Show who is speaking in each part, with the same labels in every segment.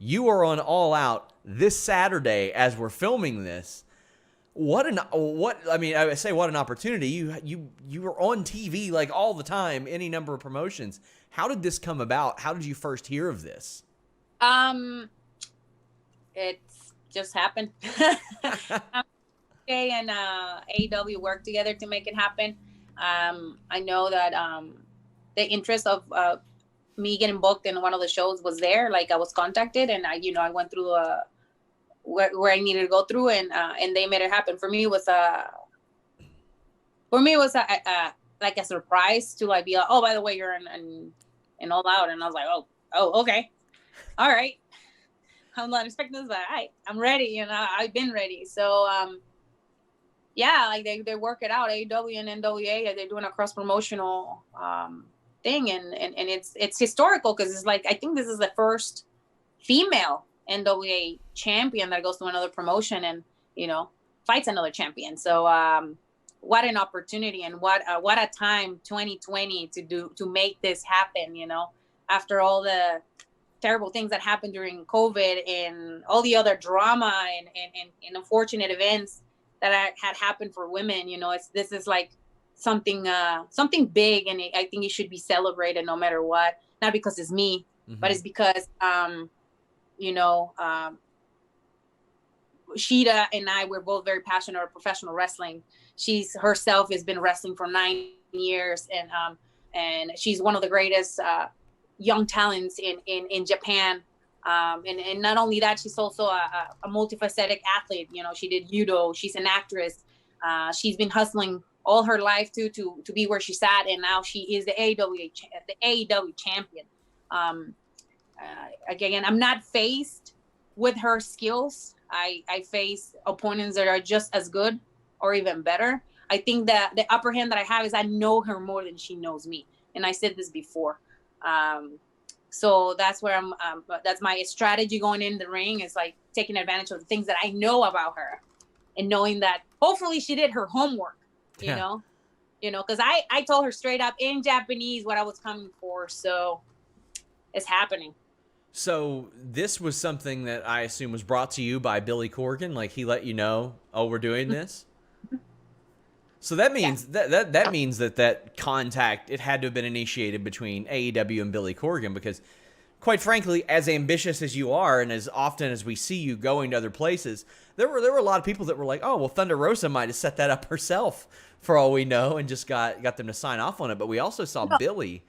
Speaker 1: You are on All Out this Saturday as we're filming this. What an opportunity. You were on TV like all the time, any number of promotions. How did this come about? How did you first hear of this?
Speaker 2: It's just happened. And AEW worked together to make it happen. I know that the interest of me getting booked in one of the shows was there. Like, I was contacted, and I went through where I needed to go through, and they made it happen. For me, it was like a surprise to like be like, oh, by the way, you're in All Out, and I was like, oh, okay, all right. I'm not expecting this, but I'm ready. I've been ready. So yeah, like they work it out. AEW and NWA, they're doing a cross promotional thing, and it's historical because it's like, I think this is the first female NWA champion that goes to another promotion and fights another champion. So what an opportunity, and what a time, 2020, to make this happen. After all the terrible things that happened during COVID and all the other drama and unfortunate events that had happened for women, this is like something big, and I think it should be celebrated no matter what. Not because it's me, but it's because Sheeta and I, we're both very passionate about professional wrestling. She's herself has been wrestling for 9 years, and she's one of the greatest young talents in Japan. And not only that, she's also a multifaceted athlete. She did judo. She's an actress. She's been hustling all her life to be where she's at, and now she is the AEW champion. Again, I'm not faced with her skills. I face opponents that are just as good or even better. I think that the upper hand that I have is I know her more than she knows me, and I said this before. So that's where that's my strategy going in the ring, is like taking advantage of the things that I know about her, and knowing that hopefully she did her homework, because I told her straight up in Japanese what I was coming for. So it's happening.
Speaker 1: So this was something that I assume was brought to you by Billy Corgan. Like, he let you know, oh, we're doing this. So that means that means that contact, it had to have been initiated between AEW and Billy Corgan, because quite frankly, as ambitious as you are, and as often as we see you going to other places, there were a lot of people that were like, oh, well, Thunder Rosa might have set that up herself for all we know, and just got them to sign off on it. But we also saw Billy.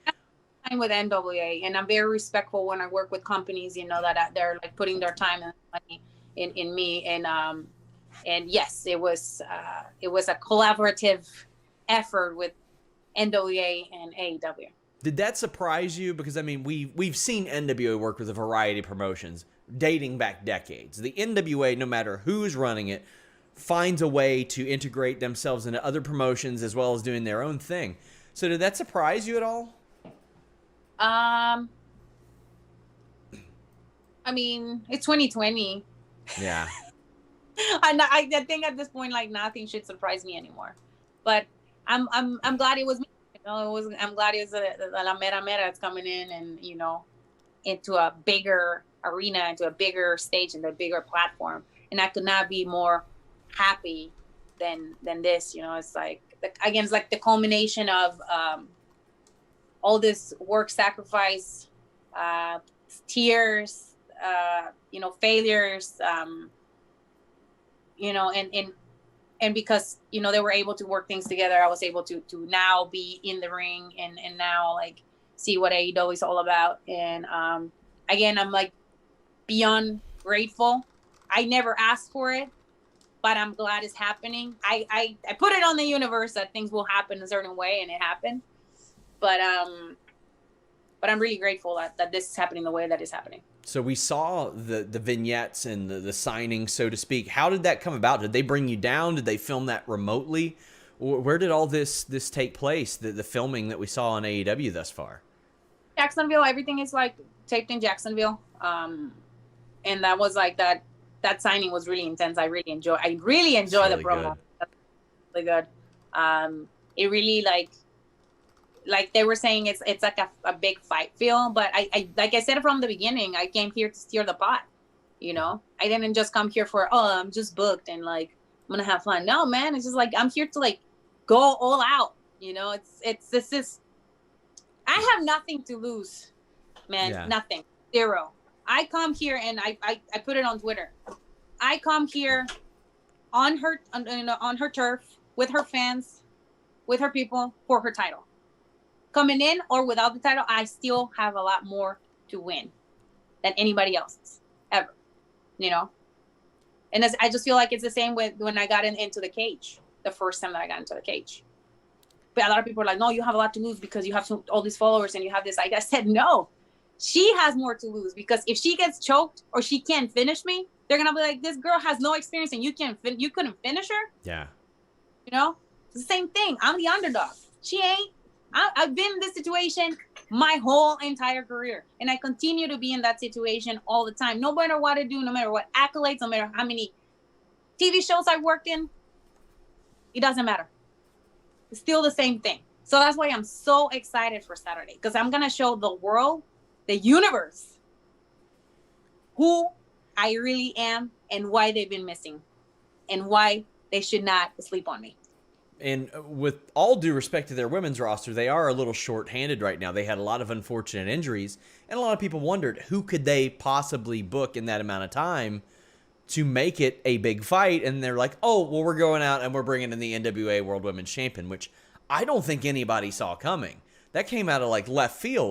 Speaker 2: I'm with NWA, and I'm very respectful when I work with companies, that they're like putting their time and money in me, and yes, it was a collaborative effort with NWA and AEW.
Speaker 1: Did that surprise you? Because I mean, we've seen NWA work with a variety of promotions dating back decades. The NWA, no matter who's running it, finds a way to integrate themselves into other promotions as well as doing their own thing. So did that surprise you at all?
Speaker 2: I mean, it's 2020.
Speaker 1: Yeah.
Speaker 2: I think at this point, like, nothing should surprise me anymore. But I'm glad it was me. I'm glad it was the La Mera Mera that's coming in, and into a bigger arena, into a bigger stage, into a bigger platform. And I could not be more happy than this. It's like, again, it's like the culmination of all this work, sacrifice, tears, failures, and because, they were able to work things together, I was able to now be in the ring and now, like, see what AEW is all about. And again, I'm like beyond grateful. I never asked for it, but I'm glad it's happening. I put it on the universe that things will happen a certain way, and it happened. But I'm really grateful that this is happening the way that it's happening.
Speaker 1: So we saw the vignettes and the signing, so to speak. How did that come about? Did they bring you down? Did they film that remotely? Where did all this take place, the filming that we saw on AEW thus far?
Speaker 2: Jacksonville. Everything is like taped in Jacksonville. And that was like that signing was really intense. I really enjoy the promo. That's really good. It really, like, like they were saying, it's like a big fight feel. But I like I said from the beginning, I came here to steer the pot. You know, I didn't just come here for, oh, I'm just booked and like I'm gonna have fun. No, man, it's just like I'm here to like go all out. You know, this is, I have nothing to lose, man.
Speaker 1: Yeah.
Speaker 2: Nothing, zero. I come here and I put it on Twitter. I come here on her turf with her fans, with her people for her title. Coming in or without the title, I still have a lot more to win than anybody else ever. You know, and I just feel like it's the same with when I got into the cage the first time that I got into the cage. But a lot of people are like, no, you have a lot to lose because you have all these followers and you have this. I said, no, she has more to lose, because if she gets choked or she can't finish me, they're gonna be like, this girl has no experience and you couldn't finish her.
Speaker 1: Yeah.
Speaker 2: You know, it's the same thing. I'm the underdog. She ain't. I've been in this situation my whole entire career, and I continue to be in that situation all the time. No matter what I do, no matter what accolades, no matter how many TV shows I worked in, it doesn't matter. It's still the same thing. So that's why I'm so excited for Saturday, because I'm gonna show the world, the universe, who I really am and why they've been missing and why they should not sleep on me.
Speaker 1: And with all due respect to their women's roster, they are a little short-handed right now. They had a lot of unfortunate injuries, and a lot of people wondered who could they possibly book in that amount of time to make it a big fight. And they're like, oh, well, we're going out and we're bringing in the NWA World Women's Champion, which I don't think anybody saw coming. That came out of like left field.